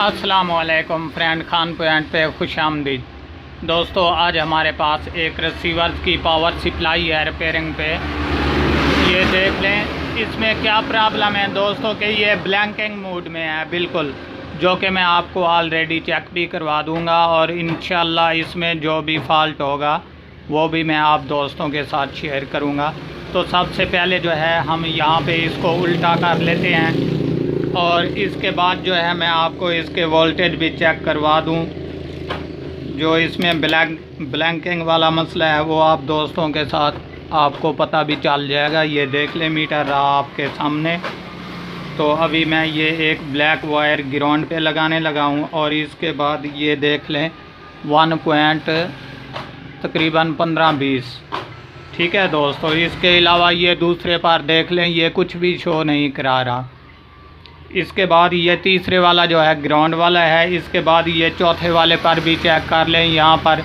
अस्सलामुअलैकुम friend, Khan point पे खुश आमदीद। दोस्तों, आज हमारे पास एक रिसीवर की पावर सप्लाई है रिपेयरिंग पे। ये देख लें इसमें क्या प्रॉब्लम है दोस्तों कि ये ब्लैंकिंग मोड में है बिल्कुल, जो कि मैं आपको ऑलरेडी चेक भी करवा दूंगा और इंशाल्लाह इसमें जो भी फॉल्ट होगा वो भी मैं आप दोस्तों के साथ शेयर करूंगा। तो सबसे पहले जो है हम यहाँ पे इसको उल्टा कर लेते हैं और इसके बाद जो है मैं आपको इसके वोल्टेज भी चेक करवा दूं। जो इसमें ब्लैंकिंग वाला मसला है वो आप दोस्तों के साथ आपको पता भी चल जाएगा। ये देख लें मीटर रहा आपके सामने। तो अभी मैं ये एक ब्लैक वायर ग्राउंड पे लगाने लगा हूँ और इसके बाद ये देख लें 1 पॉइंट तकरीबन 15-20। ठीक है दोस्तों, इसके अलावा ये दूसरे पर देख लें ये कुछ भी शो नहीं करा रहा। इसके बाद ये तीसरे वाला जो है ग्राउंड वाला है। इसके बाद ये चौथे वाले पर भी चेक कर लें, यहाँ पर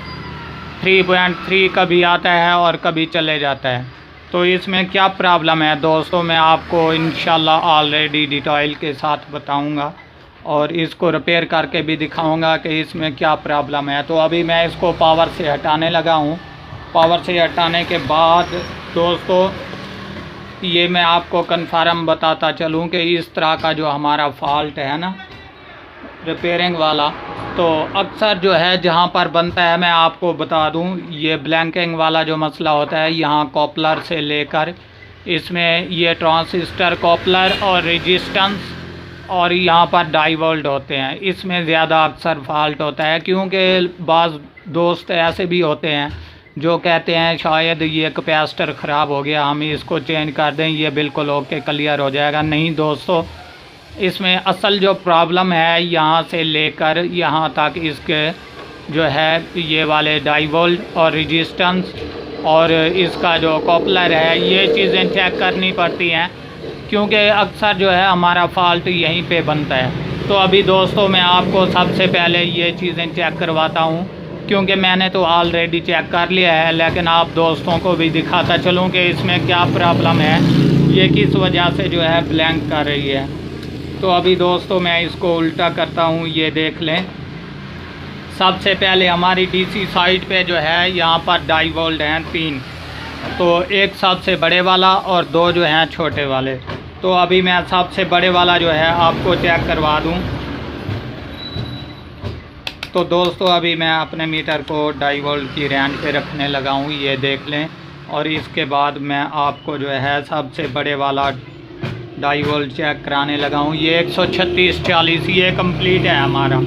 3.3 कभी आता है और कभी चले जाता है। तो इसमें क्या प्रॉब्लम है दोस्तों मैं आपको इंशाल्लाह ऑलरेडी डिटेल के साथ बताऊंगा और इसको रिपेयर करके भी दिखाऊंगा कि इसमें क्या प्रॉब्लम है। तो अभी मैं इसको पावर से हटाने लगा हूँ। पावर से हटाने के बाद दोस्तों ये मैं आपको कन्फर्म बताता चलूँ कि इस तरह का जो हमारा फॉल्ट है ना रिपेयरिंग वाला, तो अक्सर जो है जहाँ पर बनता है मैं आपको बता दूँ, ये ब्लैंकिंग वाला जो मसला होता है यहाँ कॉपलर से लेकर इसमें ये ट्रांसिस्टर कॉपलर और रेजिस्टेंस और यहाँ पर डाइवोल्ट होते हैं, इसमें ज़्यादा अक्सर फॉल्ट होता है। क्योंकि बाज़ दोस्त ऐसे भी होते हैं जो कहते हैं शायद ये कैपेसिटर ख़राब हो गया, हम इसको चेंज कर दें, ये बिल्कुल ओके क्लियर हो जाएगा। नहीं दोस्तों, इसमें असल जो प्रॉब्लम है यहाँ से लेकर यहाँ तक इसके जो है ये वाले डाइवोल्ट और रेजिस्टेंस और इसका जो कॉपलर है, ये चीज़ें चेक करनी पड़ती हैं क्योंकि अक्सर जो है हमारा फॉल्ट यहीं पे बनता है। तो अभी दोस्तों मैं आपको सबसे पहले ये चीज़ें चेक करवाता हूँ क्योंकि मैंने तो ऑलरेडी चेक कर लिया है, लेकिन आप दोस्तों को भी दिखाता चलूँ कि इसमें क्या प्रॉब्लम है, ये किस वजह से जो है ब्लैंक कर रही है। तो अभी दोस्तों मैं इसको उल्टा करता हूँ। ये देख लें सबसे पहले हमारी डीसी साइड पे जो है यहाँ पर डाइवोल्ट हैं 3, तो एक सबसे बड़े वाला और 2 जो हैं छोटे वाले। तो अभी मैं सबसे बड़े वाला जो है आपको चेक करवा दूँ। तो दोस्तों अभी मैं अपने मीटर को डाइवोल्ट की रेंज पे रखने लगा हूँ, ये देख लें। और इसके बाद मैं आपको जो है सबसे बड़े वाला डाइवोल्ट चेक कराने लगा हूँ। ये 136/40 ये कंप्लीट है हमारा।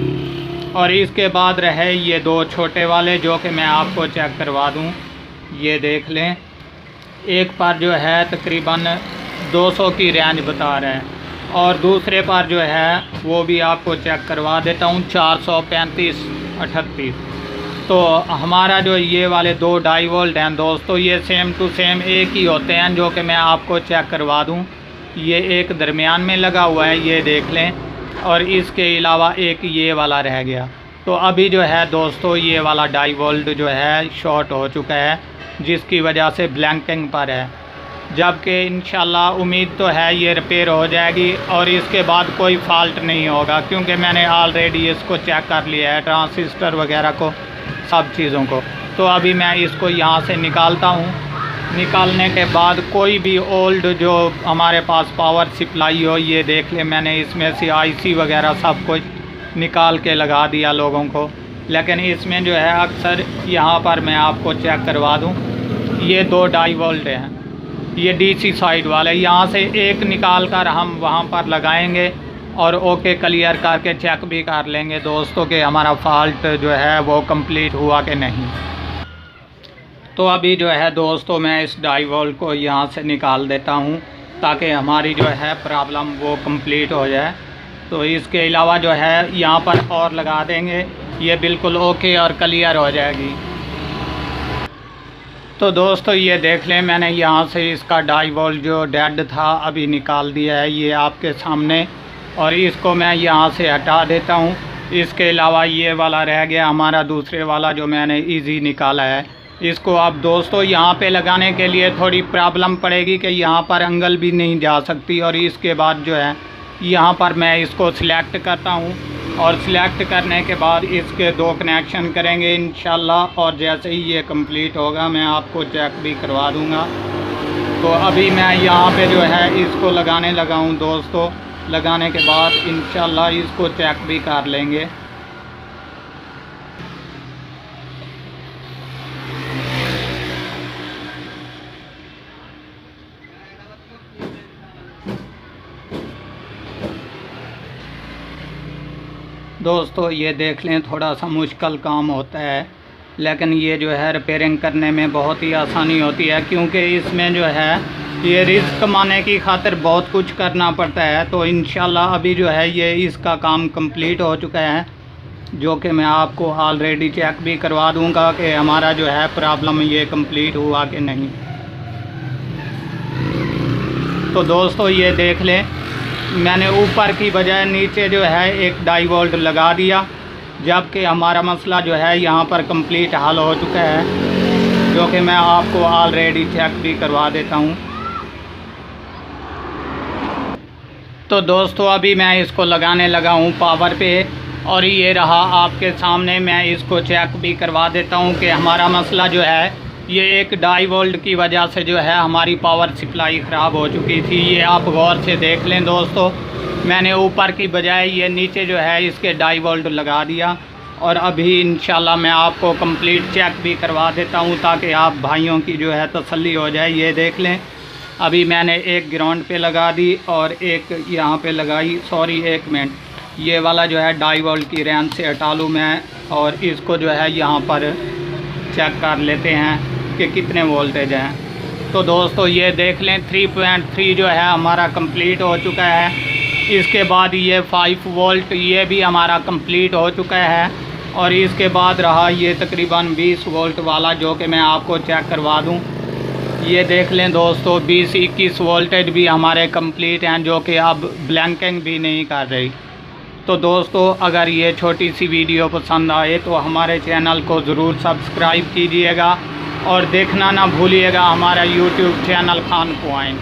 और इसके बाद रहे ये 2 छोटे वाले जो कि मैं आपको चेक करवा दूँ। ये देख लें एक पर जो है तकरीबन 200 की रेंज बता रहे हैं और दूसरे पर जो है वो भी आपको चेक करवा देता हूँ 435/38। तो हमारा जो ये वाले 2 डाइवोल्ट हैं दोस्तों ये सेम टू सेम एक ही होते हैं, जो कि मैं आपको चेक करवा दूँ। ये एक दरमियान में लगा हुआ है, ये देख लें, और इसके अलावा एक ये वाला रह गया। तो अभी जो है दोस्तों ये वाला डाइवोल्ट जो है शॉर्ट हो चुका है, जिसकी वजह से ब्लैंकिंग पर है, जबकि इंशाल्लाह उम्मीद तो है ये रिपेयर हो जाएगी और इसके बाद कोई फॉल्ट नहीं होगा क्योंकि मैंने ऑलरेडी इसको चेक कर लिया है, ट्रांसिस्टर वगैरह को, सब चीज़ों को। तो अभी मैं इसको यहाँ से निकालता हूँ। निकालने के बाद कोई भी ओल्ड जो हमारे पास पावर सप्लाई हो, ये देख ले मैंने इसमें से आईसी वगैरह सब कुछ निकाल के लगा दिया लोगों को, लेकिन इसमें जो है अक्सर यहाँ पर मैं आपको चेक करवा दूँ, ये 2 डाइवोल्ट हैं, ये डीसी साइड वाले, यहाँ से एक निकाल कर हम वहाँ पर लगाएंगे और ओके क्लियर करके चेक भी कर लेंगे दोस्तों कि हमारा फॉल्ट जो है वो कंप्लीट हुआ कि नहीं। तो अभी जो है दोस्तों मैं इस डाइवोल्ट को यहाँ से निकाल देता हूँ ताकि हमारी जो है प्रॉब्लम वो कंप्लीट हो जाए। तो इसके अलावा जो है यहाँ पर और लगा देंगे, ये बिल्कुल ओके और क्लियर हो जाएगी। तो दोस्तों ये देख लें मैंने यहाँ से इसका डाइवोल्ट जो डेड था अभी निकाल दिया है, ये आपके सामने, और इसको मैं यहाँ से हटा देता हूँ। इसके अलावा ये वाला रह गया हमारा दूसरे वाला जो मैंने इजी निकाला है। इसको आप दोस्तों यहाँ पे लगाने के लिए थोड़ी प्रॉब्लम पड़ेगी कि यहाँ पर एंगल भी नहीं जा सकती, और इसके बाद जो है यहाँ पर मैं इसको सिलेक्ट करता हूँ और सिलेक्ट करने के बाद इसके 2 कनेक्शन करेंगे इंशाल्लाह। और जैसे ही ये कंप्लीट होगा मैं आपको चेक भी करवा दूंगा। तो अभी मैं यहाँ पे जो है इसको लगाने लगा हूँ दोस्तों। लगाने के बाद इंशाल्लाह इसको चेक भी कर लेंगे। दोस्तों ये देख लें, थोड़ा सा मुश्किल काम होता है, लेकिन ये जो है रिपेयरिंग करने में बहुत ही आसानी होती है, क्योंकि इसमें जो है ये रिस्क कमाने की खातिर बहुत कुछ करना पड़ता है। तो इंशाल्लाह अभी जो है ये इसका काम कंप्लीट हो चुका है, जो कि मैं आपको ऑलरेडी चेक भी करवा दूंगा कि हमारा जो है प्रॉब्लम ये कंप्लीट हुआ कि नहीं। तो दोस्तों ये देख लें, मैंने ऊपर की बजाय नीचे जो है एक डाई वोल्ट लगा दिया, जबकि हमारा मसला जो है यहाँ पर कंप्लीट हल हो चुका है, जो कि मैं आपको ऑलरेडी चेक भी करवा देता हूँ। तो दोस्तों अभी मैं इसको लगाने लगा हूँ पावर पे, और ये रहा आपके सामने। मैं इसको चेक भी करवा देता हूँ कि हमारा मसला जो है ये एक डाई वोल्ट की वजह से जो है हमारी पावर सप्लाई ख़राब हो चुकी थी। ये आप गौर से देख लें दोस्तों, मैंने ऊपर की बजाय ये नीचे जो है इसके डाई वोल्ट लगा दिया। और अभी इंशाल्लाह मैं आपको कंप्लीट चेक भी करवा देता हूँ, ताकि आप भाइयों की जो है तसल्ली हो जाए। ये देख लें, अभी मैंने एक ग्राउंड पे लगा दी और एक यहाँ पे लगाई। सॉरी एक मिनट, ये वाला जो है डाई वोल्ट की रेंज से हटा लूँ मैं, और इसको जो है यहाँ पर चेक कर लेते हैं कि कितने वोल्टेज हैं। तो दोस्तों ये देख लें 3.3 जो है हमारा कंप्लीट हो चुका है। इसके बाद ये 5 वोल्ट ये भी हमारा कंप्लीट हो चुका है, और इसके बाद रहा ये तकरीबन 20 वोल्ट वाला, जो कि मैं आपको चेक करवा दूं। ये देख लें दोस्तों 20-21 वोल्टेज भी हमारे कंप्लीट हैं, जो कि अब ब्लैंकिंग भी नहीं कर रही। तो दोस्तों अगर ये छोटी सी वीडियो पसंद आए तो हमारे चैनल को ज़रूर सब्सक्राइब कीजिएगा, और देखना ना भूलिएगा हमारा YouTube चैनल खान पॉइंट।